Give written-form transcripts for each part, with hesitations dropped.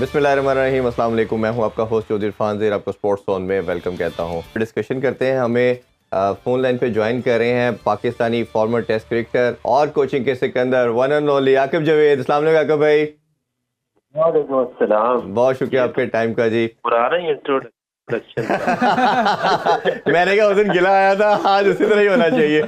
बिस्मिल्लाहिर्रहमानिर्रहीम, अस्सलाम वालेकुम। मैं हूं आपका होस्ट चौधरी इरफान ज़ेर, आपको स्पोर्ट्स जोन में वेलकम कहता हूं। डिस्कशन करते हैं, हमें फ़ोन लाइन पे ज्वाइन कर रहे हैं पाकिस्तानी फॉर्मर टेस्ट क्रिकेटर और कोचिंग के Sikandar one and only Aqib Javed. अस्सलाम वालेकुम आकिब भाई। वालेकुम अस्सलाम। बहुत शुक्रिया आपके टाइम का जी। पुराना ही इंट्रोडक्शन मैंने कहा उस दिन गिला आया था, आज उसी तरह ही होना चाहिए।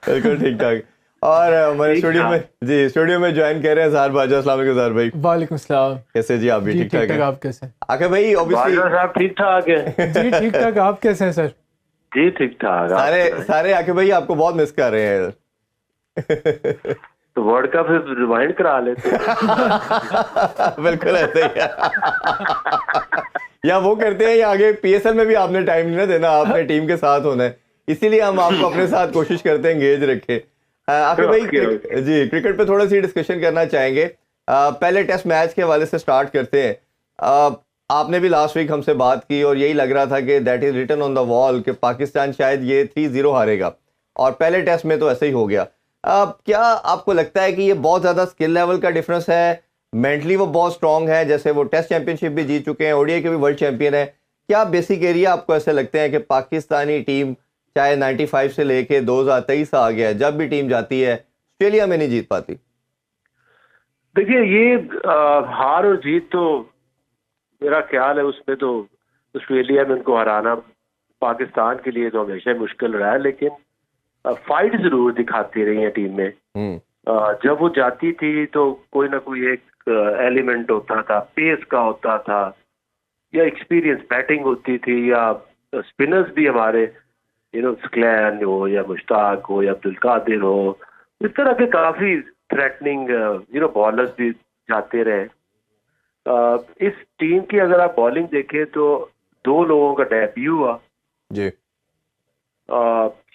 बिल्कुल ठीक ठाक। और हमारे स्टूडियो में ज्वाइन कर रहे हैं ज़ाहर बाजा। अस्सलाम वालेकुम ज़ाहर भाई। वालेकुम सलाम। कैसे जी? आप भी ठीक ठाक हैं? आप कैसे हैं? आकिब भाई ऑब्वियसली साहब ठीक ठाक है जी ठीक ठाक। आप कैसे हैं सर? जी ठीक ठाक। सारे आकिब भाई आपको बहुत मिस कर रहे हैं। तो वर्ल्ड कप फिर रिवाइंड करा लेते बिल्कुल ऐसे ही है। या वो करते हैं या आगे पीएसएल में भी आपने टाइम नहीं ना देना, आपने टीम के साथ होना है, इसीलिए हम आपको अपने साथ कोशिश करते हैं एंगेज रखें। आकिब भाई जी क्रिकेट पे थोड़ा सी डिस्कशन करना चाहेंगे। पहले टेस्ट मैच के हवाले से स्टार्ट करते हैं। आपने भी लास्ट वीक हमसे बात की और यही लग रहा था कि that is written on the wall कि पाकिस्तान शायद ये 3-0 हारेगा, और पहले टेस्ट में तो ऐसे ही हो गया। क्या आपको लगता है कि ये बहुत ज़्यादा स्किल लेवल का डिफरेंस है? मेंटली वो बहुत स्ट्रांग है, जैसे वो टेस्ट चैंपियनशिप भी जीत चुके हैं, ओडीआई के भी वर्ल्ड चैंपियन है। क्या बेसिक एरिया आपको ऐसे लगते हैं कि पाकिस्तानी टीम चाहे 95 से लेके 2023 आ गया, जब भी टीम जाती है ऑस्ट्रेलिया में नहीं जीत पाती? देखिए ये हार और जीत तो मेरा ख्याल है उसमें तो ऑस्ट्रेलिया में उनको हराना पाकिस्तान के लिए तो हमेशा मुश्किल रहा है, लेकिन फाइट जरूर दिखाती रही है टीम में। जब वो जाती थी तो कोई ना कोई एक एलिमेंट होता था, पेस का होता था, या एक्सपीरियंस बैटिंग होती थी, या स्पिनर्स भी हमारे स्क्लैन हो या मुश्ताक हो या अब्दुल कादिर हो, इस तरह के काफी थ्रेटनिंग बॉलर्स भी जाते रहे। इस टीम की अगर आप बॉलिंग देखें तो 2 लोगों का डेब्यू हुआ जी।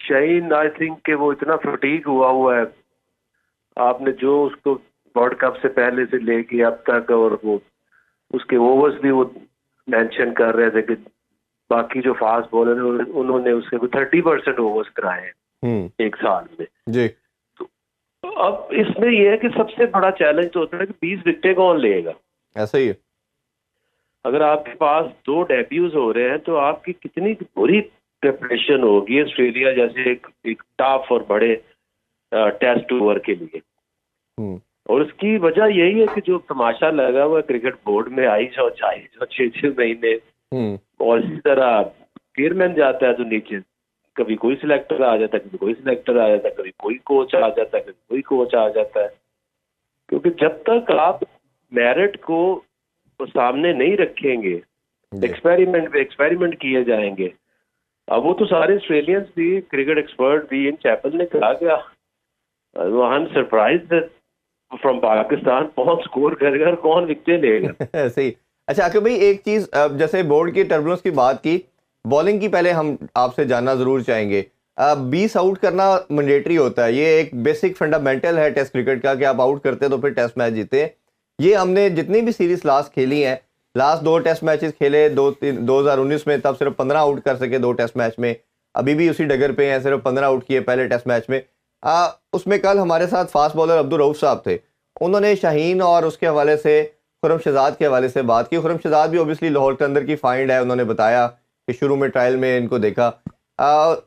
शाहीन आई थिंक कि वो इतना फटीग हुआ है, आपने जो उसको वर्ल्ड कप से पहले से लेके अब तक, और वो उसके ओवर्स भी वो मेंशन कर रहे थे कि बाकी जो फास्ट बॉलर है उन्होंने उसके 30% ओवर्स कराए हैं एक साल में जी। तो अब इसमें यह है कि सबसे बड़ा चैलेंज तो होता है कि 20 विकेटें कौन लेगा। ऐसा ही है। अगर आपके पास 2 डेब्यूज हो रहे हैं तो आपकी कितनी बुरी प्रिपरेशन होगी ऑस्ट्रेलिया जैसे एक टफ और बड़े टेस्ट ओवर के लिए। और उसकी वजह यही है कि जो तमाशा लगा हुआ क्रिकेट बोर्ड में, आई जो 6 महीने, और इसी तरह गियरमैन जाता है तो नीचे कभी कोई सिलेक्टर आ जाता है, कभी कोई सिलेक्टर आ जाता है, कभी कोई कोच आ जाता है, कभी कोई कोच आ जाता है। क्योंकि जब तक आप मेरिट को सामने नहीं रखेंगे, एक्सपेरिमेंट किए जाएंगे। अब वो तो सारे ऑस्ट्रेलियंस भी, क्रिकेट एक्सपर्ट भी, इन चैपल ने कहा क्या I am surprised from Pakistan कौन स्कोर करेगा और कौन विकेट लेगा। सही। अच्छा आकिब भाई, एक चीज, जैसे बोर्ड की टर्बुलेंस की बात की, बॉलिंग की पहले हम आपसे जानना जरूर चाहेंगे। 20 आउट करना मैंडेटरी होता है, ये एक बेसिक फंडामेंटल है टेस्ट क्रिकेट का कि आप आउट करते तो फिर टेस्ट मैच जीते। ये हमने जितनी भी सीरीज लास्ट खेली हैं, लास्ट 2 टेस्ट मैचेस खेले, 2019 में, तब सिर्फ 15 आउट कर सके 2 टेस्ट मैच में, अभी भी उसी डगर पे हैं, सिर्फ 15 आउट किए पहले टेस्ट मैच में। उसमें कल हमारे साथ फास्ट बॉलर अब्दुल रऊफ साहब थे, उन्होंने शाहीन और उसके हवाले से खुरम शहजाद के हवाले से बात की। खुरम शहजाद भी ओबियसली लाहौर के अंदर की फाइंड है, उन्होंने बताया कि शुरू में ट्रायल में इनको देखा।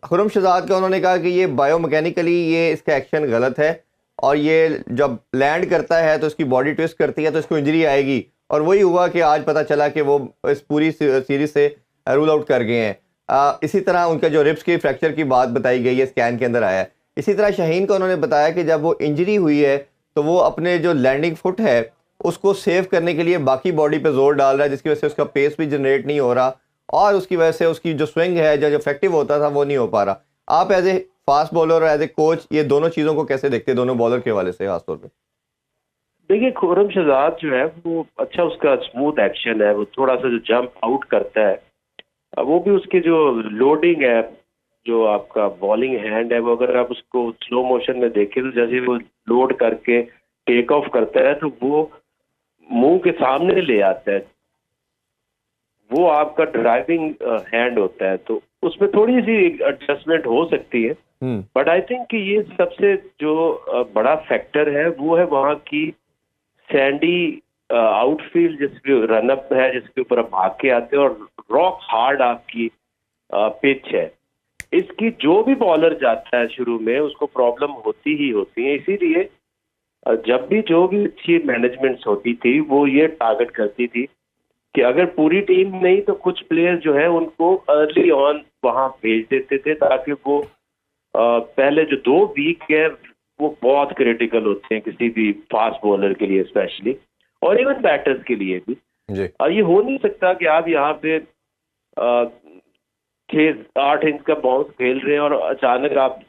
खुरम शहजाद का उन्होंने कहा कि ये बायोमैकेनिकली ये इसका एक्शन गलत है, और ये जब लैंड करता है तो इसकी बॉडी ट्विस्ट करती है तो इसको इंजरी आएगी, और वही हुआ कि आज पता चला कि वो इस पूरी सीरीज से रूल आउट कर गए हैं। इसी तरह उनका जो रिब्स के फ्रैक्चर की बात बताई गई है, स्कैन के अंदर आया है। इसी तरह शाहीन को उन्होंने बताया कि जब वो इंजरी हुई है तो वो अपने जो लैंडिंग फुट है उसको सेव करने के लिए बाकी बॉडी पे जोर डाल रहा है, जिसकी वजह से उसका पेस भी जनरेट नहीं हो रहा, और उसकी वजह से उसकी जो स्विंग है जो इफेक्टिव होता था वो नहीं हो पा रहा। आप एज ए फास्ट बॉलर और एज ए कोच ये दोनों चीज़ों को कैसे देखते हैं, दोनों बॉलर के हवाले से खासतौर पर? देखिए खुरम शहजाद जो है वो अच्छा, उसका स्मूथ एक्शन है, वो थोड़ा सा जो जंप आउट करता है, वो भी उसकी जो लोडिंग है, जो आपका बॉलिंग हैंड है, वो अगर आप उसको स्लो मोशन में देखें तो जैसे वो लोड करके टेक ऑफ करता है तो वो मुंह के सामने ले आता है, वो आपका ड्राइविंग हैंड होता है, तो उसमें थोड़ी सी एडजस्टमेंट हो सकती है। बट आई थिंक कि ये सबसे जो बड़ा फैक्टर है वो है वहाँ की सैंडी आउटफील्ड जिसके रनअप है, जिसके ऊपर आप भाग के आते हैं, और रॉक हार्ड आपकी पिच है। इसकी जो भी बॉलर जाता है शुरू में उसको प्रॉब्लम होती ही होती है। इसीलिए जब भी जो भी अच्छी मैनेजमेंट्स होती थी वो ये टारगेट करती थी कि अगर पूरी टीम नहीं तो कुछ प्लेयर जो है उनको अर्ली ऑन वहां भेज देते थे, ताकि वो पहले जो 2 वीक है वो बहुत क्रिटिकल होते हैं किसी भी फास्ट बॉलर के लिए स्पेशली, और इवन बैटर्स के लिए भी। और ये हो नहीं सकता कि आप यहाँ पे 6-8 इंच का बाउंस खेल रहे हैं और अचानक आप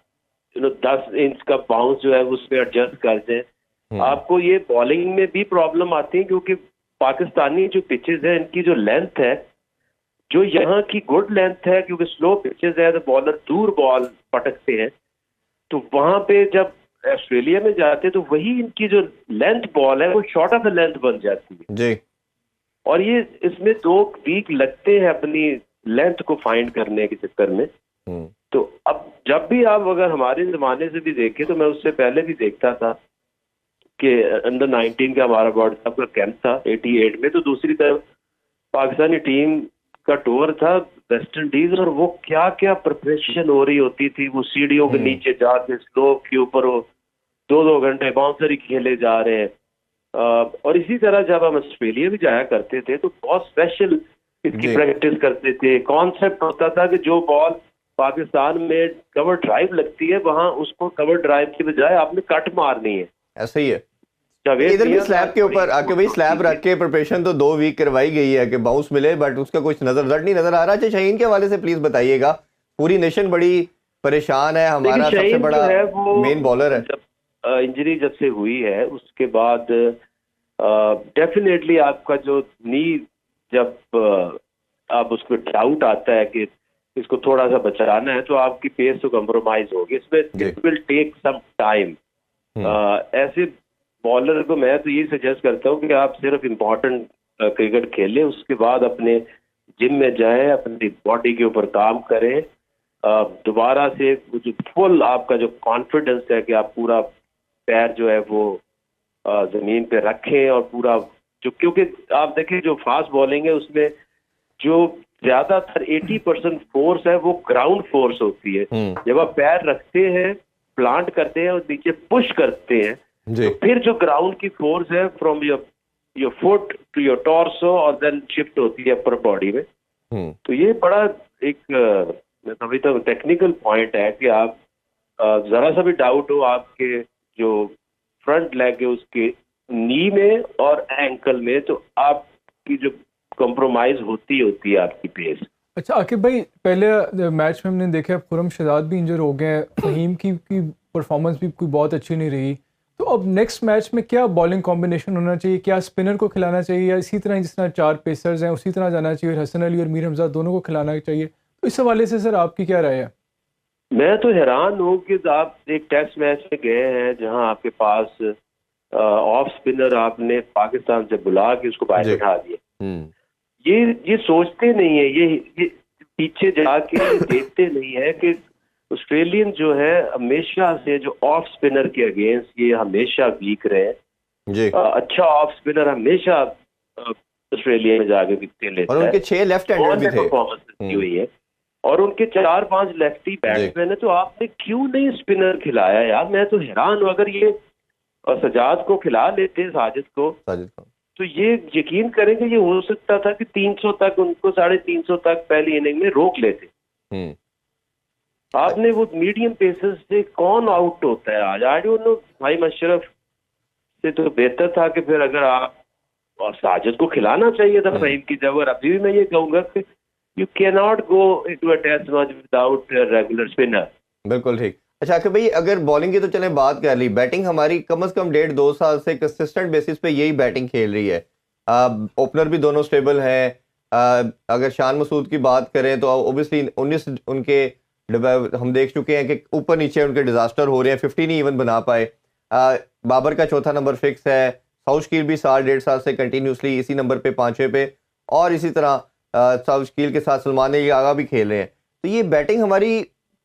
10 इंच का बाउंस जो है उस पर एडजस्ट कर दें। आपको ये बॉलिंग में भी प्रॉब्लम आती है, क्योंकि पाकिस्तानी जो पिचेस है इनकी जो लेंथ है, जो यहाँ की गुड लेंथ है, क्योंकि स्लो पिचेस है तो बॉलर दूर बॉल पटकते हैं, तो वहां पे जब ऑस्ट्रेलिया में जाते तो वही इनकी जो लेंथ बॉल है वो शॉर्ट ऑफ द लेंथ बन जाती है जी। और ये इसमें 2 वीक लगते हैं अपनी लेंथ को फाइंड करने के चक्कर में। तो अब जब भी आप अगर हमारे जमाने से भी देखें, तो मैं उससे पहले भी देखता था कि अंडर 19 का हमारा वर्ल्ड कप का कैंप था 88 में, तो दूसरी तरफ पाकिस्तानी टीम का टूर था वेस्ट इंडीज, और वो क्या क्या प्रिपरेशन हो रही होती थी। वो सीढ़ियों के नीचे जाके स्लोप के ऊपर वो 2-2 घंटे बाउंसर ही खेले जा रहे हैं। और इसी तरह जब हम ऑस्ट्रेलिया भी जाया करते थे तो बहुत स्पेशल इसकी प्रैक्टिस करते थे। कॉन्सेप्ट होता था कि जो बॉल पाकिस्तान में कवर ड्राइव लगती है वहां उसको कवर ड्राइव की बजाय आपने कट मारनी है। ऐसा ही है इधर भी स्लैब के ऊपर आके भाई स्लैब रख के प्रिपरेशन तो 2 वीक करवाई गई है कि बाउंस मिले, बट उसका कुछ रिजल्ट नहीं नजर आ रहा। अच्छा, शाहीन के हवाले से प्लीज बताइएगा, पूरी नेशन बड़ी परेशान है, हमारा सबसे बड़ा मेन बॉलर है। जब इंजरी जब से हुई है उसके बाद डेफिनेटली आपका जो नी, जब आप उस पर डाउट आता है कि इसको थोड़ा सा बचाना है तो आपकी पेस तो कम्प्रोमाइज होगी। इसमें it will take some time. ऐसे बॉलर को मैं तो ये सजेस्ट करता हूँ कि आप सिर्फ इम्पोर्टेंट क्रिकेट खेलें, उसके बाद अपने जिम में जाएं, अपनी बॉडी के ऊपर काम करें, दोबारा से जो फुल आपका जो कॉन्फिडेंस है कि आप पूरा पैर जो है वो जमीन पे रखें और पूरा जो, क्योंकि आप देखें जो फास्ट बॉलिंग है उसमें जो ज्यादातर 80% फोर्स है वो ग्राउंड फोर्स होती है। जब आप पैर रखते हैं, प्लांट करते हैं और नीचे पुश करते हैं, तो फिर जो ग्राउंड की फोर्स है from your foot to your torso और देन शिफ्ट होती है अपर बॉडी में। तो ये बड़ा एक अभी तो टेक्निकल पॉइंट है कि आप जरा सा भी डाउट हो आपके जो फ्रंट लेग है उसके नी में और एंकल में, तो आपकी जो कॉम्प्रोमाइज होती है आपकी पेस। अच्छा आकिब भाई, पहले मैच में हमने देखा खुरम शहजाद भी इंजर हो गए, फहीम की परफॉर्मेंस भी कोई बहुत अच्छी नहीं रही, तो अब नेक्स्ट मैच में क्या बॉलिंग कॉम्बिनेशन होना चाहिए? क्या स्पिनर को खिलाना चाहिए या इसी तरह जिस तरह 4 पेसर्स हैं उसी तरह जाना चाहिए, हसन अली और मीर हमजा दोनों को खिलाना चाहिए? तो इस हवाले से सर आपकी क्या राय है? मैं तो हैरान हूँ कि आप एक टेस्ट मैच में गए हैं जहां आपके पास ऑफ स्पिनर आपने पाकिस्तान से बुला के उसको बाहर बिठा दिया। ये सोचते नहीं है, ये पीछे जाके देखते नहीं है कि ऑस्ट्रेलियन जो है हमेशा से जो ऑफ स्पिनर के अगेंस्ट ये हमेशा वीक रहे। अच्छा ऑफ स्पिनर हमेशा ऑस्ट्रेलिया में जाके विकेट लेता है और उनके 6 लेफ्ट हैंडर भी थे, परफॉर्मेंस हुई है और उनके 4-5 लेफ्टी बैट्समैन है। तो आपने क्यों नहीं स्पिनर खिलाया यार? मैं तो हैरान हूँ। अगर ये सजाद को खिला लेते साजिद को तो ये यकीन करेंगे ये हो सकता था कि 300 तक उनको 350 तक पहली इनिंग में रोक लेते। आपने वो मीडियम पेसर्स से कौन आउट होता है आज? I don't know. भाई मशरफ से तो बेहतर था कि फिर अगर आप और साजिद को खिलाना चाहिए था फहीम की जगह। अभी भी मैं ये कहूंगा कि you can not go into a test match without regular spinner. बिल्कुल ठीक। अच्छा कि भाई अगर बॉलिंग की तो चले बात कर ली, बैटिंग हमारी कम से कम 1.5-2 साल से कंसिस्टेंट बेसिस पे यही बैटिंग खेल रही है। ओपनर भी दोनों स्टेबल हैं। अगर शान मसूद की बात करें तो ओबियसली 19 उनके हम देख चुके हैं कि ऊपर नीचे उनके डिजास्टर हो रहे हैं, 50 नहीं इवन बना पाए। बाबर का चौथा नंबर फिक्स है, साउथ शकील भी 1.5 साल से कंटिन्यूसली इसी नंबर पे 5वें पे, और इसी तरह साउथ शकील के साथ सलमान अली आगा भी खेल रहे हैं। तो ये बैटिंग हमारी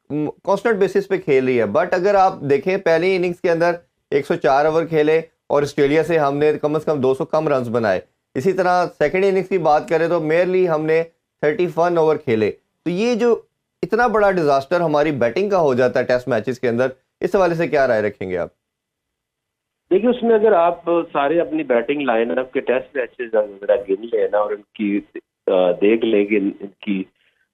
कांस्टेंट बेसिस पे खेल रही है। बट अगर आप देखें पहली इनिंग्स के अंदर 104 ओवर खेले और ऑस्ट्रेलिया से हमने कम से कम 200 कम रन बनाए। इसी तरह सेकेंड इनिंग्स की बात करें तो मेयरली हमने 31 ओवर खेले। तो ये जो इतना बड़ा डिजास्टर हमारी बैटिंग का हो जाता है टेस्ट मैचेस के अंदर, इस हवाले से क्या राय रखेंगे आप? देखिए, उसमें अगर आप सारे अपनी बैटिंग लाइनअप के टेस्ट मैचेस अगर गिन लेना और इनकी देख लेंगे, इनकी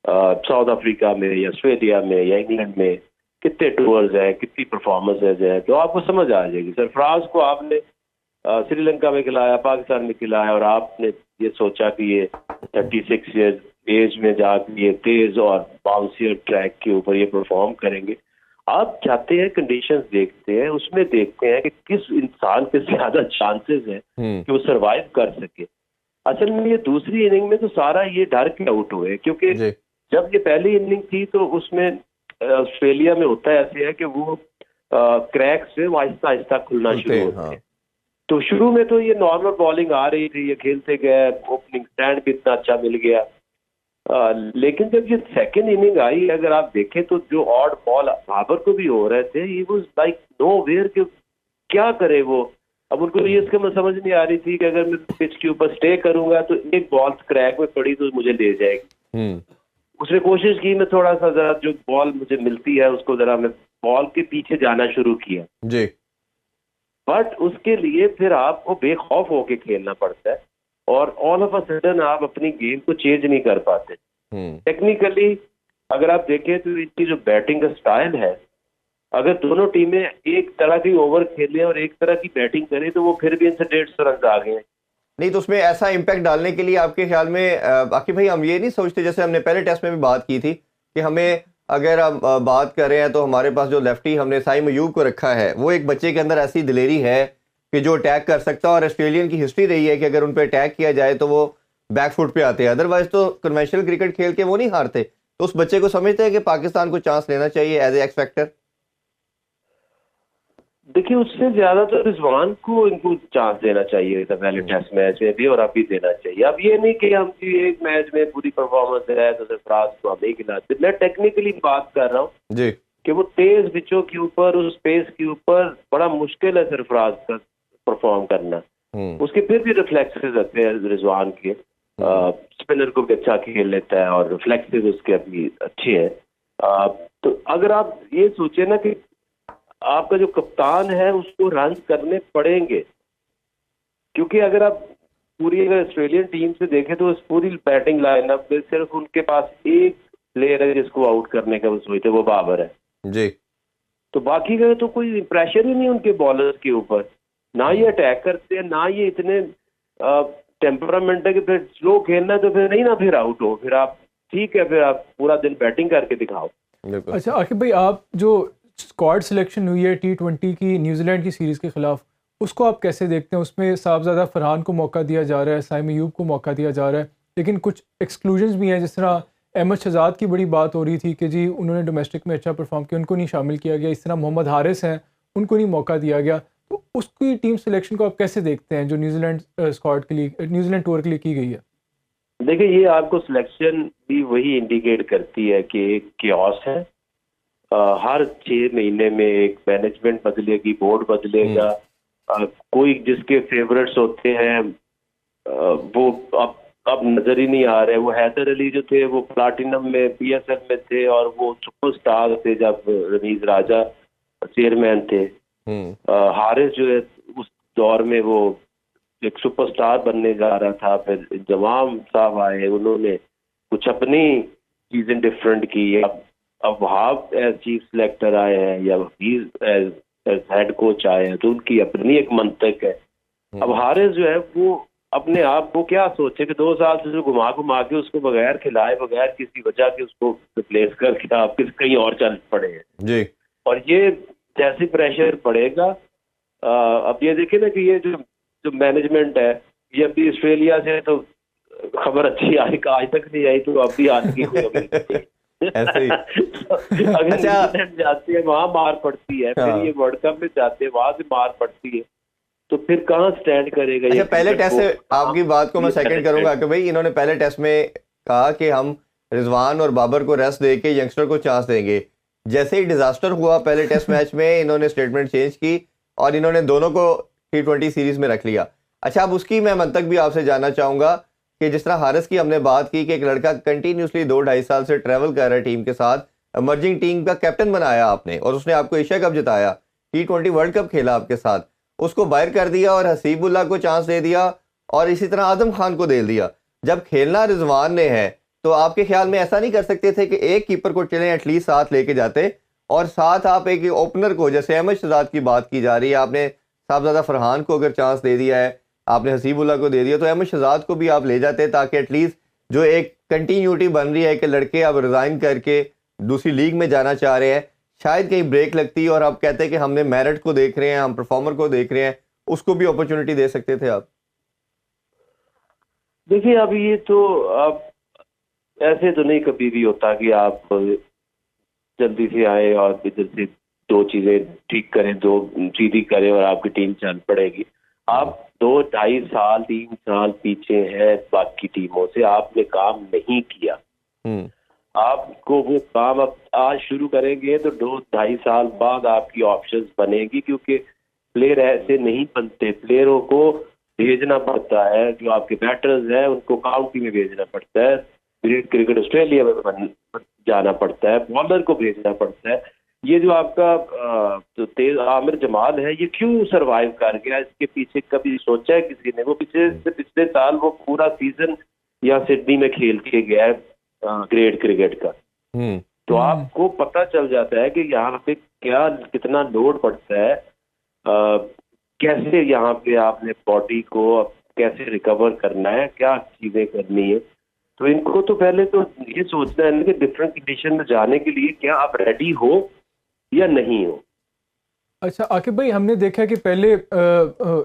साउथ अफ्रीका में या ऑस्ट्रेलिया में या इंग्लैंड में कितने टूर्स हैं, कितनी परफॉर्मेंसेज हैं, तो आपको समझ आ जाएगी। सरफराज को आपने श्रीलंका में खिलाया, पाकिस्तान में खिलाया, और आपने ये सोचा कि ये 36 ईयर्स एज में जाकर ये तेज और बाउंसियर ट्रैक के ऊपर ये परफॉर्म करेंगे। आप चाहते हैं, कंडीशंस देखते हैं, उसमें देखते हैं कि किस इंसान के ज्यादा चांसेस हैं कि वो सरवाइव कर सके। असल में ये दूसरी इनिंग में तो सारा ये डर के आउट हुए, क्योंकि जब ये पहली इनिंग थी तो उसमें ऑस्ट्रेलिया में होता है ऐसे है कि वो क्रैक से आहिस्ता आहिस्ता खुलना शुरू होते हैं। तो शुरू में तो ये नॉर्मल बॉलिंग आ रही थी, ये खेलते गए, ओपनिंग स्टैंड भी इतना अच्छा मिल गया। लेकिन जब ये सेकंड इनिंग आई, अगर आप देखें तो जो ऑड बॉल बाबर को भी हो रहे थे, ही वाज लाइक नोवेयर कि क्या करे वो। अब उनको ये इसका समझ नहीं आ रही थी कि अगर मैं पिच के ऊपर स्टे करूंगा तो एक बॉल क्रैक में पड़ी तो मुझे ले जाएगी। उसने कोशिश की, मैं थोड़ा सा जरा जो बॉल मुझे मिलती है उसको जरा मैं बॉल के पीछे जाना शुरू किया जी। बट उसके लिए फिर आपको बेखौफ होके खेलना पड़ता है और ऑल ऑफ अ सडन आप अपनी गेम को चेंज नहीं कर पाते। टेक्निकली अगर आप देखें तो इनकी जो बैटिंग का स्टाइल है, अगर दोनों टीमें एक तरह की ओवर खेलें और एक तरह की बैटिंग करें तो वो फिर भी इनसे 150 रन आ गए। नहीं तो उसमें ऐसा इम्पैक्ट डालने के लिए आपके ख्याल में आकिब भाई हम ये नहीं सोचते, जैसे हमने पहले टेस्ट में भी बात की थी कि हमें अगर हम बात कर रहे हैं तो हमारे पास जो लेफ्टी हमने साइम अयूब को रखा है, वो एक बच्चे के अंदर ऐसी दिलेरी है कि जो अटैक कर सकता है, और ऑस्ट्रेलियन की हिस्ट्री रही है कि अगर उन पर अटैक किया जाए तो वो बैक फुट पे आते हैं, अदरवाइज तो कन्वेंशनल क्रिकेट खेल के वो नहीं हारते। तो उस बच्चे को समझते हैं कि पाकिस्तान को चांस लेना चाहिए एज ए एक्स फैक्टर। देखिए, उससे ज्यादा तो रिजवान को इनको चांस देना चाहिए था पहले टेस्ट मैच में भी, और अभी देना चाहिए। अब ये नहीं कि हम एक मैच में पूरी परफॉर्मेंस है तो सरफराज को हम नहीं खिलाते। मैं टेक्निकली बात कर रहा हूँ जी कि वो तेज पिचों के ऊपर, उस स्पेस के ऊपर बड़ा मुश्किल है सरफराज का परफॉर्म करना। उसके फिर भी रिफ्लेक्सेस आते हैं रिजवान के, स्पिनर को भी अच्छा खेल लेता है और रिफ्लेक्सेस उसके अभी अच्छे हैं। तो अगर आप ये सोचे ना कि आपका जो कप्तान है उसको रन करने पड़ेंगे, क्योंकि अगर आप पूरी अगर ऑस्ट्रेलियन टीम से देखें तो उस पूरी बैटिंग लाइनअप में सिर्फ उनके पास एक प्लेयर है जिसको आउट करने का वो सोचते, वो बाबर है जी। तो बाकी का तो कोई प्रेशर ही नहीं उनके बॉलर्स के ऊपर, ना ये अटैक करते हैं, ना ये इतने टेम्परामेंट है कि फिर स्लो खेलना है तो फिर नहीं ना, फिर आउट हो, फिर आप ठीक है, फिर आप पूरा दिन बैटिंग करके दिखाओ। अच्छा आकिब भाई, आप जो स्क्वाड सिलेक्शन हुई है T20 की न्यूजीलैंड की सीरीज़ के खिलाफ, उसको आप कैसे देखते हैं? उसमें साहबजादा फरहान को मौका दिया जा रहा है, साइम अयूब को मौका दिया जा रहा है, लेकिन कुछ एक्सक्लूजन्स भी हैं, जिस तरह अहमद शहजाद की बड़ी बात हो रही थी कि जी उन्होंने डोमेस्टिक में अच्छा परफॉर्म किया, उनको नहीं शामिल किया गया। इस तरह मोहम्मद हारिस हैं, उनको नहीं मौका दिया गया। तो उसकी टीम सिलेक्शन को आप कैसे देखते हैं जो न्यूजीलैंड स्क्वाड के लिए, न्यूजीलैंड टूर के लिए की गई है? देखिए, ये आपको सिलेक्शन भी वही इंडिकेट करती है कि एक क्योस है। हर 6 महीने में एक मैनेजमेंट बदलेगी, बोर्ड बदलेगा, कोई जिसके फेवरेट्स होते हैं वो अब नजर ही नहीं आ रहे। वो हैदर अली जो थे वो प्लाटिनम में PSL में थे और वो सुपरस्टार थे जब रमीज राजा चेयरमैन थे। हारिस जो है उस दौर में वो एक सुपरस्टार बनने जा रहा था। फिर जमाम साहब आए, उन्होंने कुछ अपनी चीजें डिफरेंट की। अब वहाब एज चीफ सिलेक्टर आए हैं या एज हेड कोच आए हैं, तो उनकी अपनी एक मंतक है। अब हारिस जो है वो अपने आप को क्या सोचे कि 2 साल से जो घुमा घुमा के उसको बगैर खिलाए, बगैर किसी वजह के उसको रिप्लेस करके आप कहीं और चल पड़े हैं जी। और ये जैसे प्रेशर पड़ेगा, अब ये देखिए ना कि ये जो मैनेजमेंट है, ये अभी ऑस्ट्रेलिया से तो खबर अच्छी आई, आज तक नहीं आई, तो अब भी आज की कोई ऐसे ही अगर न्यूजीलैंड जाते हैं वहां मार पड़ती है, फिर ये वर्ल्ड कप में जाते हैं वहां से मार पड़ती है, तो फिर कहाँ स्टैंड करेगा? अच्छा, पहले टेस्ट से आपकी बात को मैं सेकंड करूंगा कि भाई इन्होंने पहले टेस्ट में कहा कि हम रिजवान और बाबर को रेस्ट दे के यंगस्टर को चांस देंगे। जैसे ही डिजास्टर हुआ पहले टेस्ट मैच में, इन्होंने स्टेटमेंट चेंज की और इन्होंने दोनों को T20 सीरीज में रख लिया। अच्छा, अब उसकी मैं मंतक भी आपसे जानना चाहूँगा कि जिस तरह हारिस की हमने बात की कि एक लड़का कंटिन्यूसली 2-2.5 साल से ट्रैवल कर रहा है टीम के साथ, इमर्जिंग टीम का कैप्टन बनाया आपने और उसने आपको एशिया कप जिताया, T20 वर्ल्ड कप खेला आपके साथ, उसको बाहर कर दिया और हसीबुल्लाह को चांस दे दिया और इसी तरह आजम खान को दे दिया। जब खेलना रिजवान ने है तो आपके ख्याल में ऐसा नहीं कर सकते थे कि एक कीपर को चले एटलीस्ट साथ लेके जाते और साथ आप एक ओपनर को, जैसे अहमद शहजाद की बात की जा रही है, आपने साहबजादा फरहान को अगर चांस दे दिया है, आपने हसीबुल्लाह को दे दिया, तो अहमद शहजाद को भी आप ले जाते ताकि एटलीस्ट जो एक कंटिन्यूटी बन रही है कि लड़के अब रिजाइन करके दूसरी लीग में जाना चाह रहे हैं, शायद कहीं ब्रेक लगती और आप कहते हैं कि हमने मेरिट को देख रहे हैं, हम परफॉर्मर को देख रहे हैं, उसको भी अपॉर्चुनिटी दे सकते थे आप। देखिए, अब ये तो आप ऐसे तो नहीं कभी भी होता कि आप जल्दी से आए और इधर से दो चीजें ठीक करें, दो सीधी करें और आपकी टीम चल पड़ेगी। आप 2-2.5 साल 3 साल पीछे हैं बाकी टीमों से, आपने काम नहीं किया। आपको वो काम अब आज शुरू करेंगे तो 2-2.5 साल बाद आपकी ऑप्शंस बनेगी, क्योंकि प्लेयर ऐसे नहीं बनते, प्लेयरों को भेजना पड़ता है, जो आपके बैटर्स हैं उनको काउंटी में भेजना पड़ता है, ग्रेट क्रिकेट ऑस्ट्रेलिया में जाना पड़ता है, बॉलर को भेजना पड़ता है। ये जो आपका तो तेज आमिर जमाल है, ये क्यों सरवाइव कर गया, इसके पीछे कभी सोचा है किसी ने? वो पिछले साल वो पूरा सीजन यहाँ सिडनी में खेल के गया है ग्रेट क्रिकेट का। तो आपको पता चल जाता है कि यहाँ पे क्या कितना लोड पड़ता है, कैसे यहाँ पे आपने बॉडी को कैसे रिकवर करना है, क्या चीजें करनी है। तो इनको तो पहले तो ये सोचना है कि डिफरेंट कंडीशन में जाने के लिए क्या आप रेडी हो या नहीं हो। अच्छा आकिब भाई, हमने देखा कि पहले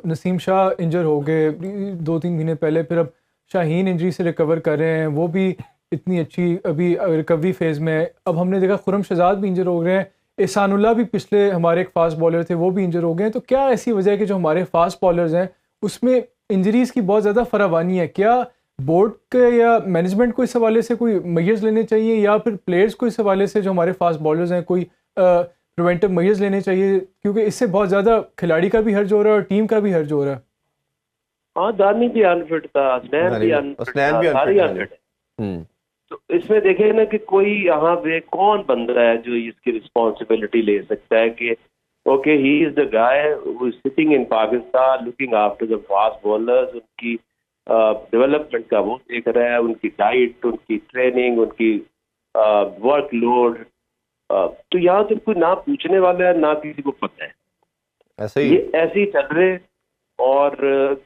नसीम शाह इंजर हो गए 2-3 महीने पहले, फिर अब शाहीन इंजरी से रिकवर कर रहे हैं, वो भी इतनी अच्छी अभी रिकवरी फेज़ में है। अब हमने देखा खुरम शहजाद भी इंजर हो गए हैं, एहसानुल्लाह भी पिछले हमारे एक फास्ट बॉलर थे वो भी इंजर हो गए हैं। तो क्या ऐसी वजह है कि जो हमारे फास्ट बॉलर्स हैं उसमें इंजरीज़ की बहुत ज़्यादा फरावानी है? क्या बोर्ड के या मैनेजमेंट को इस हवाले से कोई मेजर्स लेने चाहिए, या फिर प्लेयर्स को इस हवाले से जो हमारे फास्ट बॉलर्स हैं कोई प्रिवेंटिव मेजर्स लेने चाहिए? क्योंकि इससे बहुत ज़्यादा खिलाड़ी का भी हर्ज हो रहा है और टीम का भी हर्ज हो रहा है। हाँ, दानी भी अनफिट था, हसनैन भी अनफिट था, सारी अनफिट है। तो इसमें देखें ना कि कोई यहाँ पे कौन बंदा है जो इसकी रिस्पॉन्सिबिलिटी ले सकता है कि okay, he is the guy who is sitting in Pakistan looking after the fast bowlers, उनकी डेवलपमेंट का वो देख रहा है, उनकी डाइट, उनकी ट्रेनिंग, उनकी वर्कलोड। तो यहाँ तो कोई ना पूछने वाला है, ना किसी को पता है। ऐसे ही ये ऐसे ही चल रहे, और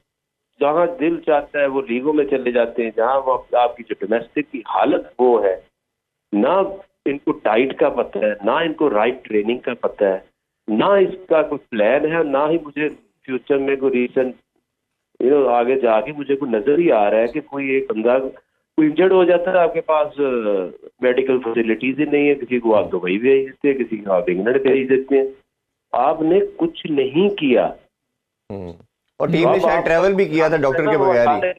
जहाँ दिल चाहता है वो लीगों में चले जाते हैं, जहाँ वो आपकी जो डोमेस्टिक की हालत वो है, ना इनको डाइट का पता है, ना इनको राइट ट्रेनिंग का पता है, ना इसका कोई प्लान है, ना ही मुझे फ्यूचर में कोई रीजन आगे जाके मुझे कोई नजर ही आ रहा है कि कोई एक बंदा कोई इंजर्ड हो जाता है, आपके पास मेडिकल फैसिलिटीज ही नहीं है, किसी को आप दुबई भेज देते हैं, किसी को आप इंग्लैंड भेज देते हैं। आपने कुछ नहीं किया। और टीम ने शायद ट्रैवल भी किया था डॉक्टर के बगैर ही।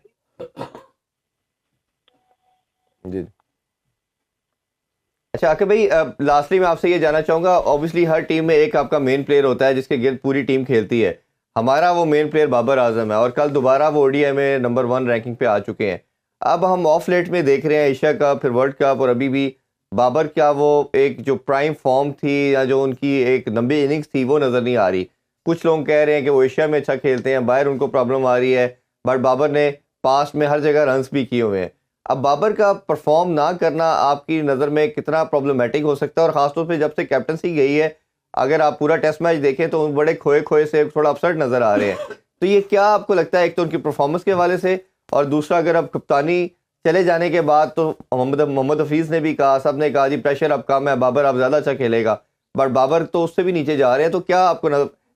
जी अच्छा आके भाई, लास्टली मैं आपसे ये जानना चाहूंगा, ऑब्वियसली हर टीम में एक आपका मेन प्लेयर होता है जिसके गिर्द पूरी टीम खेलती है। हमारा वो मेन प्लेयर बाबर आजम है और कल दोबारा वो ओडीआई में नंबर 1 रैंकिंग पे आ चुके हैं। अब हम ऑफ लेट में देख रहे हैं एशिया कप, फिर वर्ल्ड कप, और अभी भी बाबर क्या वो एक जो प्राइम फॉर्म थी या जो उनकी एक लंबी इनिंग्स थी वो नज़र नहीं आ रही। कुछ लोग कह रहे हैं कि वो एशिया में अच्छा खेलते हैं, बाहर उनको प्रॉब्लम आ रही है, बट बाबर ने पास्ट में हर जगह रन्स भी किए हुए हैं। अब बाबर का परफॉर्म ना करना आपकी नज़र में कितना प्रॉब्लमेटिक हो सकता है, और ख़ासतौर पे जब से कैप्टनसी गई है, अगर आप पूरा टेस्ट मैच देखें तो बड़े खोए खोए से थोड़ा अपसेट नज़र आ रहे हैं। तो ये क्या आपको लगता है, एक तो उनकी परफॉर्मेंस के हवाले से, और दूसरा अगर अब कप्तानी चले जाने के बाद तो मोहम्मद हफीज़ ने भी कहा, सब ने कहा जी प्रेशर अब कम है, बाबर अब ज़्यादा अच्छा खेलेगा, बट बाबर तो उससे भी नीचे जा रहे हैं। तो क्या आपको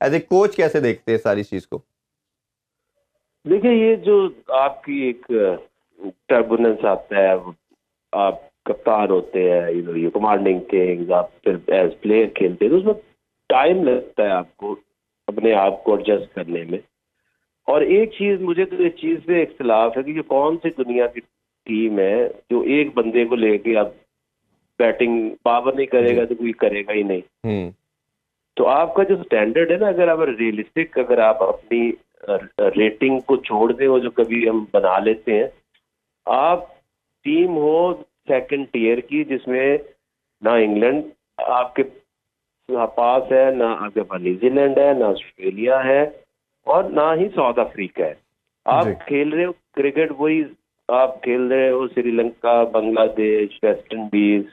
एज ए कोच कैसे देखते हैं सारी चीज़ को? देखिए, ये जो आपकी एक टर्बुलेंस आता है, आप कप्तान होते हैं, ये कमांडिंग किंग्स, आप फिर एज प्लेयर खेलते हैं, तो उसमें टाइम लगता है आपको अपने आप को एडजस्ट करने में। और एक चीज, मुझे तो इस चीज पे इख्तिलाफ है कि ये कौन सी दुनिया की टीम है जो एक बंदे को लेके अब बैटिंग बाबर नहीं करेगा तो कोई करेगा ही नहीं। तो आपका जो स्टैंडर्ड है ना, अगर आप रियलिस्टिक, अगर आप अपनी रेटिंग को छोड़ दें, वो जो कभी हम बना लेते हैं, आप टीम हो सेकंड टियर की जिसमें ना इंग्लैंड आपके पास है, ना आपके पास न्यूजीलैंड है, ना ऑस्ट्रेलिया है, और ना ही साउथ अफ्रीका है। आप खेल रहे हो क्रिकेट, वही आप खेल रहे हो श्रीलंका, बांग्लादेश, वेस्ट इंडीज,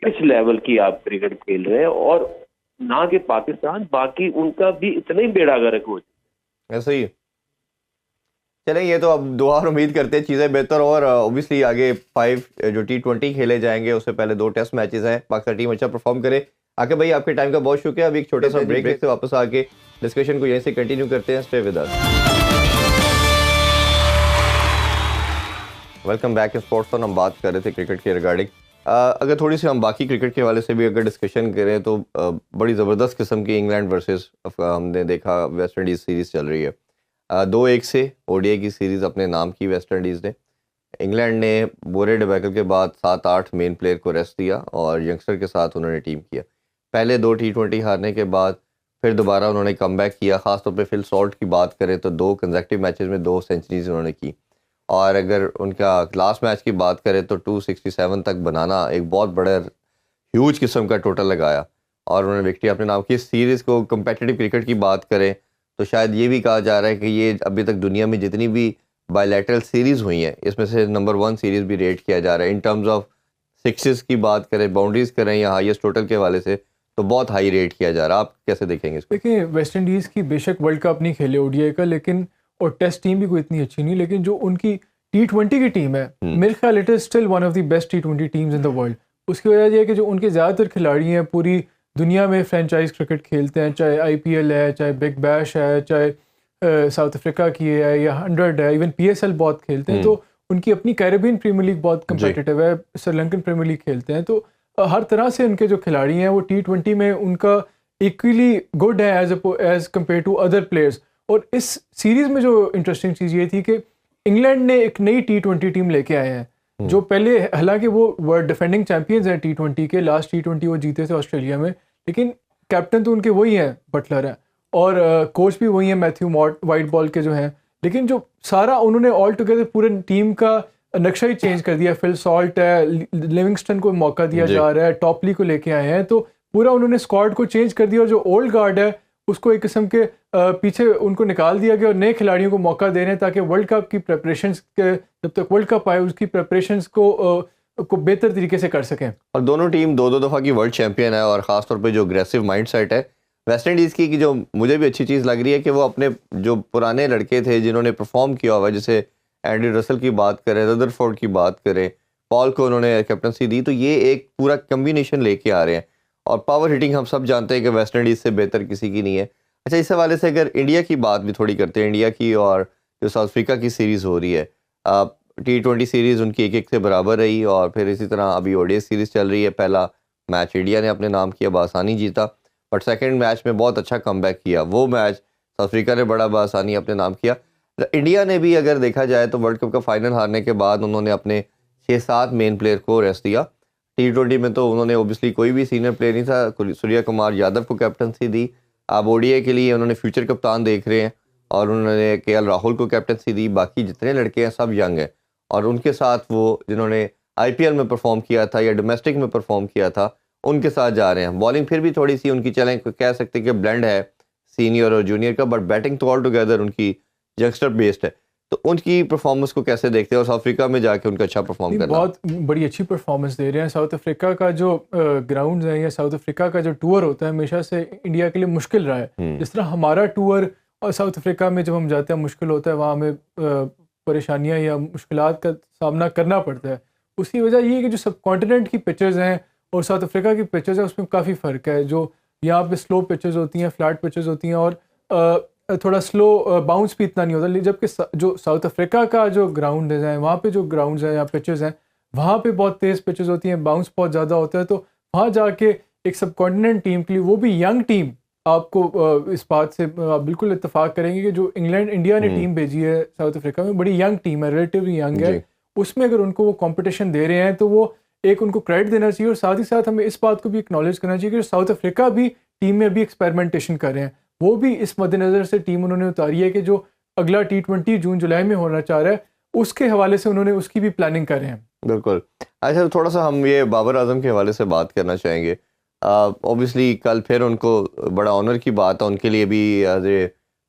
इस लेवल की आप क्रिकेट खेल रहे हैं, और ना कि पाकिस्तान, बाकी उनका भी इतना ही बेड़ा गर्क हो जाए। ऐसा ही है। चलें, ये तो अब दुआ और उम्मीद करते हैं चीज़ें बेहतर, और ऑब्वियसली आगे 5 जो T20 खेले जाएंगे उससे पहले 2 टेस्ट मैचेस हैं, पाकिस्तान टीम अच्छा परफॉर्म करे। आके भाई आपके टाइम का बहुत शुक्रिया। अभी एक छोटा सा ब्रेक से वापस आके डिस्कशन को यहीं से कंटिन्यू करते हैं। Stay with us. Welcome back in sports. हम बात कर रहे थे क्रिकेट के रिगार्डिंग। अगर थोड़ी सी हम बाकी क्रिकेट के हवाले से भी अगर डिस्कशन करें तो बड़ी ज़बरदस्त किस्म की इंग्लैंड वर्सेस हमने देखा वेस्ट इंडीज़ सीरीज़ चल रही है। 2-1 से ओडीआई की सीरीज़ अपने नाम की वेस्ट इंडीज़ ने। इंग्लैंड ने बोरे डिबैकल के बाद 7-8 मेन प्लेयर को रेस्ट दिया और यंगस्टर के साथ उन्होंने टीम किया। पहले 2 T20 हारने के बाद फिर दोबारा उन्होंने कमबैक किया। ख़ासतौर पे फिल सॉल्ट की बात करें तो 2 कंसेक्यूटिव मैचेस में 2 सेंचुरीज उन्होंने की, और अगर उनका लास्ट मैच की बात करें तो 267 तक बनाना एक बहुत बड़ा ह्यूज किस्म का टोटल लगाया और उन्होंने विक्ट्री अपने नाम की। सीरीज़ को कम्पेटिटिव क्रिकेट की बात करें तो शायद ये भी कहा जा रहा है कि ये अभी तक दुनिया में जितनी भी बायलैटरल सीरीज़ हुई हैं इसमें से नंबर 1 सीरीज़ भी रेट किया जा रहा है। इन टर्म्स ऑफ सिक्सेस की बात करें, बाउंड्रीज करें या हाईएस्ट टोटल के हवाले से तो बहुत हाई रेट किया जा रहा है। आप कैसे देखेंगे इसको? देखिए, वेस्ट इंडीज़ की बेशक वर्ल्ड कप नहीं खेले ओडीआई का, लेकिन और टेस्ट टीम भी कोई इतनी अच्छी नहीं, लेकिन जो उनकी T20 की टीम है, मेरे ख्याल it is still one of the best T20 teams in the world. उसकी वजह यह है कि जो उनके ज़्यादातर खिलाड़ी हैं पूरी दुनिया में फ्रेंचाइज क्रिकेट खेलते हैं, चाहे IPL है, चाहे बिग बैश है, चाहे साउथ अफ्रीका की है या 100 है, इवन PSL बहुत खेलते हैं। तो उनकी अपनी कैरेबियन प्रीमियर लीग बहुत कम्पिटिटिव है, श्रीलंकन प्रीमियर लीग खेलते हैं। तो हर तरह से उनके जो खिलाड़ी हैं वो T20 में उनका इक्वली गुड है as compare to other players. और इस सीरीज़ में जो इंटरेस्टिंग चीज़ ये थी कि इंग्लैंड ने एक नई T20 टीम लेके आए हैं जो पहले, हालांकि वो डिफेंडिंग चैंपियंस हैं T20 के, लास्ट T20 वो जीते थे ऑस्ट्रेलिया में, लेकिन कैप्टन तो उनके वही हैं, बटलर हैं, और कोच भी वही हैं, मैथ्यू मॉट, वाइट बॉल के जो हैं। लेकिन जो सारा उन्होंने ऑल टुगेदर पूरे टीम का नक्शा ही चेंज कर दिया। फिल सॉल्ट है, लिविंगस्टन को मौका दिया जा रहा है, टॉपली को लेके आए हैं, तो पूरा उन्होंने स्क्वाड को चेंज कर दिया। और जो ओल्ड गार्ड है उसको एक किस्म के पीछे उनको निकाल दिया गया और नए खिलाड़ियों को मौका दे रहे हैं ताकि वर्ल्ड कप की प्रेपरेशंस के, जब तक वर्ल्ड कप आए उसकी प्रेपरेशंस को बेहतर तरीके से कर सकें। और दोनों टीम 2-2 दफ़ा की वर्ल्ड चैंपियन है, और ख़ासतौर पे जो अग्रेसिव माइंडसेट है वेस्ट इंडीज़ की जो मुझे भी अच्छी चीज़ लग रही है कि वो अपने जो पुराने लड़के थे जिन्होंने परफॉर्म किया हुआ है, जैसे एंडी रसल की बात करें, रदरफोर्ड की बात करें, पॉल को उन्होंने कैप्टनसी दी, तो ये एक पूरा कम्बिनेशन लेके आ रहे हैं। और पावर हिटिंग हम सब जानते हैं कि वेस्ट इंडीज़ से बेहतर किसी की नहीं है। अच्छा, इस हवाले से अगर इंडिया की बात भी थोड़ी करते हैं, इंडिया की और जो साउथ अफ्रीका की सीरीज़ हो रही है, T20 सीरीज़ उनकी 1-1 से बराबर रही, और फिर इसी तरह अभी ओडीआई सीरीज़ चल रही है। पहला मैच इंडिया ने अपने नाम किया, बआसानी जीता, बट सेकंड मैच में बहुत अच्छा कमबैक किया। वो मैच साउथ अफ्रीका ने बड़ा बआसानी अपने नाम किया। इंडिया ने भी अगर देखा जाए तो वर्ल्ड कप का फाइनल हारने के बाद उन्होंने अपने 6-7 मेन प्लेयर को रेस्ट दिया। T20 में तो उन्होंने ओबियसली कोई भी सीनियर प्लेयर नहीं था, सूर्या कुमार यादव को कैप्टनसी दी। अब ओडीआई के लिए उन्होंने फ्यूचर कप्तान देख रहे हैं और उन्होंने KL राहुल को कैप्टनसी दी। बाकी जितने लड़के हैं सब यंग हैं, और उनके साथ वो जिन्होंने IPL में परफॉर्म किया था या डोमेस्टिक में परफॉर्म किया था उनके साथ जा रहे हैं। बॉलिंग फिर भी थोड़ी सी उनकी, चलें कह सकते हैं कि ब्लेंड है सीनियर और जूनियर का, बट बैटिंग तो ऑल टुगेदर उनकी यंगस्टर बेस्ड है। तो उनकी परफॉर्मेंस को कैसे देखते हैं, और साउथ अफ्रीका में जाके उनका अच्छा परफॉर्म करना? बहुत बड़ी अच्छी परफॉर्मेंस दे रहे हैं। साउथ अफ्रीका का जो ग्राउंड्स हैं या साउथ अफ्रीका का जो टूर होता है हमेशा से इंडिया के लिए मुश्किल रहा है। जिस तरह हमारा टूर और साउथ अफ्रीका में जब हम जाते हैं मुश्किल होता है, वहाँ हमें परेशानियाँ या मुश्किलात का सामना करना पड़ता है। उसकी वजह ये है कि जो सब कॉन्टिनेंट की पिचेज़ हैं और साउथ अफ्रीका की पिचेज़ हैं उसमें काफ़ी फ़र्क है। जो यहाँ पे स्लो पिचेज़ होती हैं, फ्लैट पिचेज़ होती हैं, और थोड़ा स्लो बाउंस भी इतना नहीं होता। जबकि जो साउथ अफ्रीका का जो ग्राउंड है वहाँ पे जो ग्राउंड्स हैं या पिचेज़ हैं वहाँ पे बहुत तेज़ पिचेज़ होती हैं, बाउंस बहुत ज़्यादा होता है। तो वहाँ जाके एक सब कॉन्टिनेंट टीम के लिए, वो भी यंग टीम, आपको इस बात से आप बिल्कुल इत्तेफाक करेंगे कि जो इंडिया ने टीम भेजी है साउथ अफ्रीका में, बड़ी यंग टीम है, रिलेटिवली यंग है। उसमें अगर उनको वो कंपटीशन दे रहे हैं तो वो एक उनको क्रेडिट देना चाहिए, और साथ ही साथ हमें इस बात को भी एक्नॉलेज करना चाहिए कि साउथ अफ्रीका भी टीम में अभी एक्सपेरिमेंटेशन कर रहे हैं। वो भी इस मद्देनज़र से टीम उन्होंने उतारी है कि जो अगला T20 जून जुलाई में होना चाह रहा है, उसके हवाले से उन्होंने उसकी भी प्लानिंग कर रहे हैं। बिल्कुल। अच्छा, थोड़ा सा हम ये बाबर आजम के हवाले से बात करना चाहेंगे। ऑब्वियसली कल फिर उनको बड़ा ऑनर की बात है, उनके लिए भी एज ए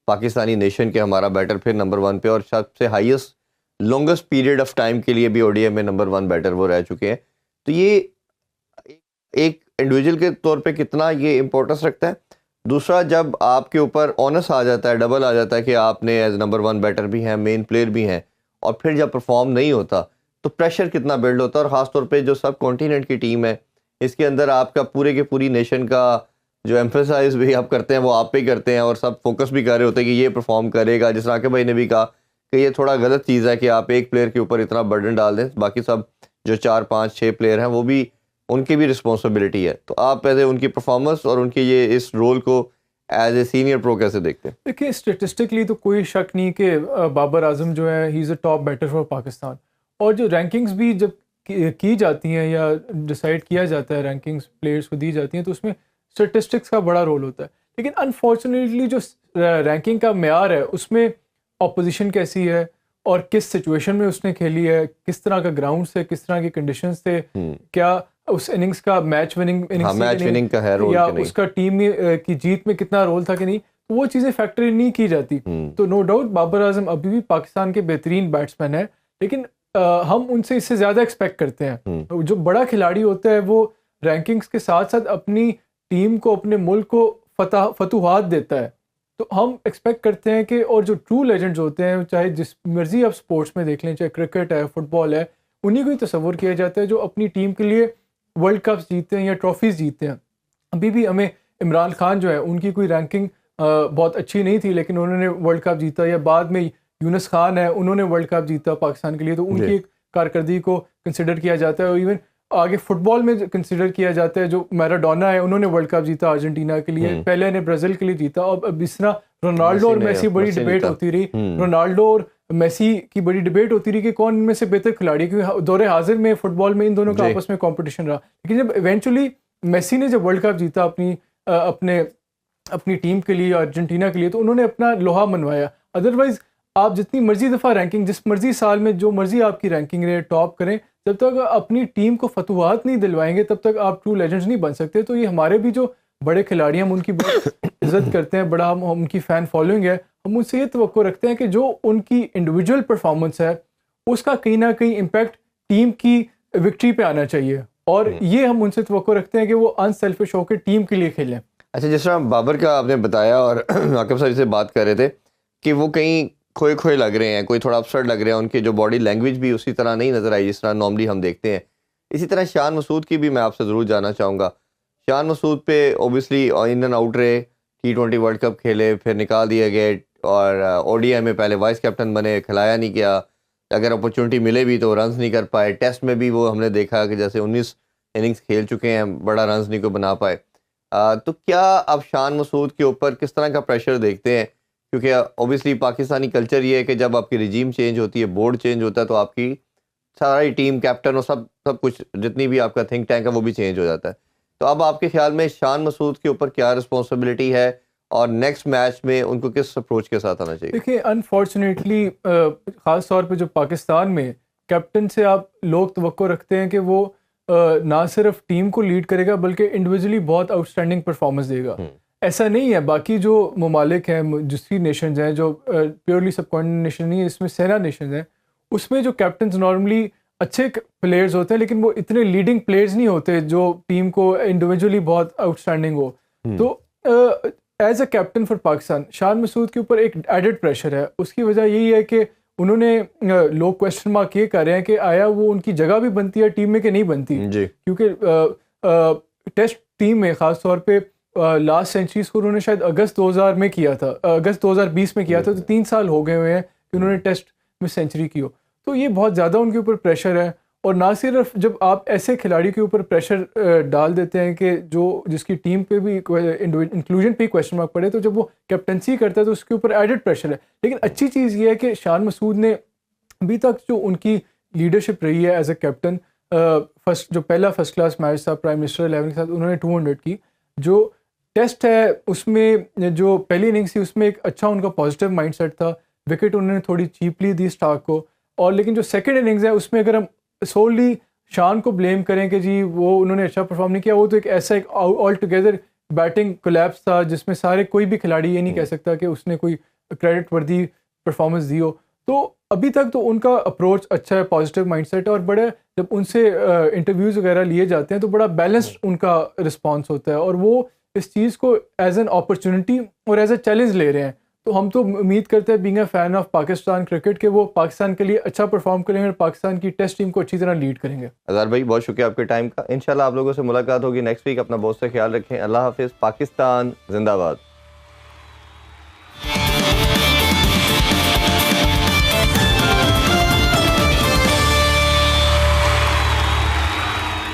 पाकिस्तानी नेशन के हमारा बैटर फिर नंबर 1 पे, और सबसे highest longest period of time के लिए भी ओडीआई में नंबर 1 बैटर वो रह चुके हैं। तो ये एक इंडिविजुअल के तौर पे कितना ये इम्पोर्टेंस रखता है। दूसरा, जब आपके ऊपर ऑनस आ जाता है, डबल आ जाता है कि आपने एज नंबर 1 बैटर भी हैं, मेन प्लेयर भी हैं, और फिर जब परफॉर्म नहीं होता तो प्रेशर कितना बिल्ड होता है। और ख़ासतौर पे जो सब कॉन्टिनेंट की टीम है, इसके अंदर आपका पूरे के पूरी नेशन का जो एम्फेसाइज भी आप करते हैं वो आप पे ही करते हैं, और सब फोकस भी कर रहे होते हैं कि ये परफॉर्म करेगा। जिस राके भाई ने भी कहा कि ये थोड़ा गलत चीज़ है कि आप एक प्लेयर के ऊपर इतना बर्डन डाल दें, बाकी सब जो 4, 5, 6 प्लेयर हैं वो भी, उनकी भी रिस्पॉन्सिबिलिटी है। तो आप ऐसे उनकी परफॉर्मेंस और उनके ये इस रोल को एज ए सीनियर प्रो कैसे देखते हैं? देखिए, स्टेटिस्टिकली तो कोई शक नहीं कि बाबर आजम जो है he is a top batter for Pakistan. और जो रैंकिंग्स भी जब की जाती हैं या डिसाइड किया जाता है, रैंकिंग्स प्लेयर्स को दी जाती हैं, तो उसमें स्टेटिस्टिक्स का बड़ा रोल होता है। लेकिन अनफॉर्चुनेटली जो रैंकिंग का मेयार है उसमें अपोजिशन कैसी है और किस सिचुएशन में उसने खेली है, किस तरह का ग्राउंड से, किस तरह के कंडीशंस थे, क्या उस इनिंग्स का मैच विनिंग मैच विनिंग का है रोल या कि नहीं? उसका टीम की जीत में कितना रोल था कि नहीं, तो वो चीज़ें फैक्टर नहीं की जाती। तो नो डाउट बाबर आजम अभी भी पाकिस्तान के बेहतरीन बैट्समैन है, लेकिन हम उनसे इससे ज़्यादा एक्सपेक्ट करते हैं। जो बड़ा खिलाड़ी होता है वो रैंकिंग्स के साथ साथ अपनी टीम को, अपने मुल्क को फतुहात देता है। तो हम एक्सपेक्ट करते हैं कि, और जो ट्रू लेजेंड्स होते हैं, चाहे जिस मर्जी आप स्पोर्ट्स में देख लें, चाहे क्रिकेट है, फुटबॉल है, उन्हीं को ही तस्वुर किया जाता है जो अपनी टीम के लिए वर्ल्ड कप्स जीतते हैं या ट्रॉफीज़ जीतते हैं। अभी भी हमें इमरान खान जो है, उनकी कोई रैंकिंग बहुत अच्छी नहीं थी, लेकिन उन्होंने वर्ल्ड कप जीता। या बाद में यूनुस खान है, उन्होंने वर्ल्ड कप जीता पाकिस्तान के लिए, तो उनकी कारकर्दगी को कंसिडर किया जाता है। और इवन आगे फुटबॉल में कंसिडर किया जाता है, जो मैराडोना है, उन्होंने वर्ल्ड कप जीता अर्जेंटीना के लिए, पहले ने ब्राज़ील के लिए जीता। और अब इस तरह रोनाल्डो और मेसी बड़ी डिबेट होती रही, रोनाल्डो और मेसी की बड़ी डिबेट होती रही कि कौन इनमें से बेहतर खिलाड़ी, क्योंकि दौरे हाजिर में फुटबॉल में इन दोनों का आपस में कंपटीशन रहा। लेकिन जब इवेंचुअली मेसी ने जब वर्ल्ड कप जीता अपनी टीम के लिए, अर्जेंटीना के लिए, तो उन्होंने अपना लोहा मनवाया। अदरवाइज आप जितनी मर्जी दफ़ा रैंकिंग, जिस मर्जी साल में जो मर्जी आपकी रैंकिंग रहे, टॉप करें, जब तक अपनी टीम को फतुहात नहीं दिलवाएंगे तब तक आप ट्रू लेजेंड्स नहीं बन सकते। तो ये हमारे भी जो बड़े खिलाड़ी, हम उनकी बहुत इज्जत करते हैं, बड़ा हम उनकी फ़ैन फॉलोइंग है, हम उनसे ये तवक्को रखते हैं कि जो उनकी इंडिविजुअल परफॉर्मेंस है उसका कहीं ना कहीं इम्पैक्ट टीम की विक्ट्री पे आना चाहिए, और ये हम उनसे तवक्को रखते हैं कि वो अनसेल्फिश होकर टीम के लिए खेलें। अच्छा, जिस तरह बाबर का आपने बताया और आकिब साहब से बात कर रहे थे कि वो कहीं खोए खोए लग रहे हैं, कोई थोड़ा अपसेट लग रहे हैं, उनकी जो बॉडी लैंग्वेज भी उसी तरह नहीं नज़र आई जिस तरह नॉर्मली हम देखते हैं। इसी तरह शान मसूद की भी मैं आपसे ज़रूर जानना चाहूँगा। शान मसूद पे ओबियसली इन एंड आउट रहे, T20 वर्ल्ड कप खेले, फिर निकाल दिए गए, और ODI में पहले वाइस कैप्टन बने, खिलाया नहीं किया, अगर अपॉर्चुनिटी मिले भी तो रन्स नहीं कर पाए। टेस्ट में भी वो हमने देखा कि जैसे 19 इनिंग्स खेल चुके हैं, बड़ा रन्स नहीं को बना पाए। तो क्या आप शान मसूद के ऊपर किस तरह का प्रेशर देखते हैं? क्योंकि ऑब्वियसली पाकिस्तानी कल्चर ये है कि जब आपकी रिजीम चेंज होती है, बोर्ड चेंज होता है, तो आपकी सारी टीम, कैप्टन और सब कुछ, जितनी भी आपका थिंक टैंक है वो भी चेंज हो जाता है। तो अब आपके ख्याल में शान मसूद के ऊपर क्या रिस्पॉन्सिबिलिटी है और नेक्स्ट मैच में उनको किस अप्रोच के साथ आना चाहिए? देखिए, अनफॉर्चुनेटली ख़ास तौर पे जो पाकिस्तान में कैप्टन से आप लोग तवक्को रखते हैं कि वो ना सिर्फ टीम को लीड करेगा बल्कि इंडिविजुअली बहुत आउटस्टैंडिंग परफॉर्मेंस देगा। ऐसा नहीं है। बाकी जो ममालिक हैं, जिसकी नेशंस हैं, जो प्योरली सबकॉन्टिनेंट नेशन नहीं है, इसमें सेना नेशंस हैं, उसमें जो कैप्टन नॉर्मली अच्छे प्लेयर्स होते हैं, लेकिन वो इतने लीडिंग प्लेयर्स नहीं होते जो टीम को इंडिविजुअली बहुत आउटस्टैंडिंग हो। तो as a captain for Pakistan, Shan Masood के ऊपर एक एडेड प्रेशर है। उसकी वजह यही है कि उन्होंने, लोग क्वेश्चन मार्क ये कर रहे हैं कि आया वो उनकी जगह भी बनती है टीम में कि नहीं बनती, क्योंकि टेस्ट टीम में ख़ास तौर पे लास्ट सेंचुरीज को उन्होंने शायद अगस्त 2000 में किया था, अगस्त 2020 में किया था, तो 3 साल हो गए हुए हैं कि उन्होंने टेस्ट में सेंचुरी की हो। तो ये बहुत ज़्यादा उनके ऊपर प्रेशर है। और ना सिर्फ जब आप ऐसे खिलाड़ी के ऊपर प्रेशर डाल देते हैं कि जिसकी टीम पे भी इंक्लूजन पे क्वेश्चन मार्क पड़े, तो जब वो कैप्टनसी करता है तो उसके ऊपर एडेड प्रेशर है। लेकिन अच्छी चीज़ ये है कि शान मसूद ने अभी तक जो उनकी लीडरशिप रही है एज ए कैप्टन, फर्स्ट जो पहला फर्स्ट क्लास मैच था प्राइम मिनिस्टर 11 के साथ, उन्होंने 200 की। जो टेस्ट है उसमें जो पहली इनिंग्स थी उसमें एक अच्छा उनका पॉजिटिव माइंडसेट था, विकेट उन्होंने थोड़ी चीपली दी स्टार्क को। और लेकिन जो सेकंड इनिंग्स है उसमें अगर हम सोली शान को ब्लेम करें कि जी वो उन्होंने अच्छा परफॉर्म नहीं किया, वो तो एक ऐसा एक ऑल टुगेदर बैटिंग कोलैप्स था जिसमें सारे कोई भी खिलाड़ी ये नहीं कह सकता कि उसने कोई क्रेडिट वर्दी परफॉर्मेंस दी हो। तो अभी तक तो उनका अप्रोच अच्छा है, पॉजिटिव माइंडसेट है, और बड़े जब उनसे इंटरव्यूज़ वगैरह लिए जाते हैं तो बड़ा बैलेंस्ड उनका रिस्पॉन्स होता है, और वो इस चीज़ को एज एन अपॉर्चुनिटी और एज ए चैलेंज ले रहे हैं। तो हम तो उम्मीद करते हैं being a fan of Pakistan cricket के वो पाकिस्तान के लिए अच्छा परफॉर्म करेंगे और पाकिस्तान की टेस्ट टीम को अच्छी तरह लीड करेंगे। अज़हर भाई बहुत शुक्रिया आपके टाइम का। इंशाल्लाह आप लोगों से मुलाकात होगी नेक्स्ट वीक। अपना बहुत सा ख्याल रखें। अल्लाह हाफिज़। पाकिस्तान जिंदाबाद।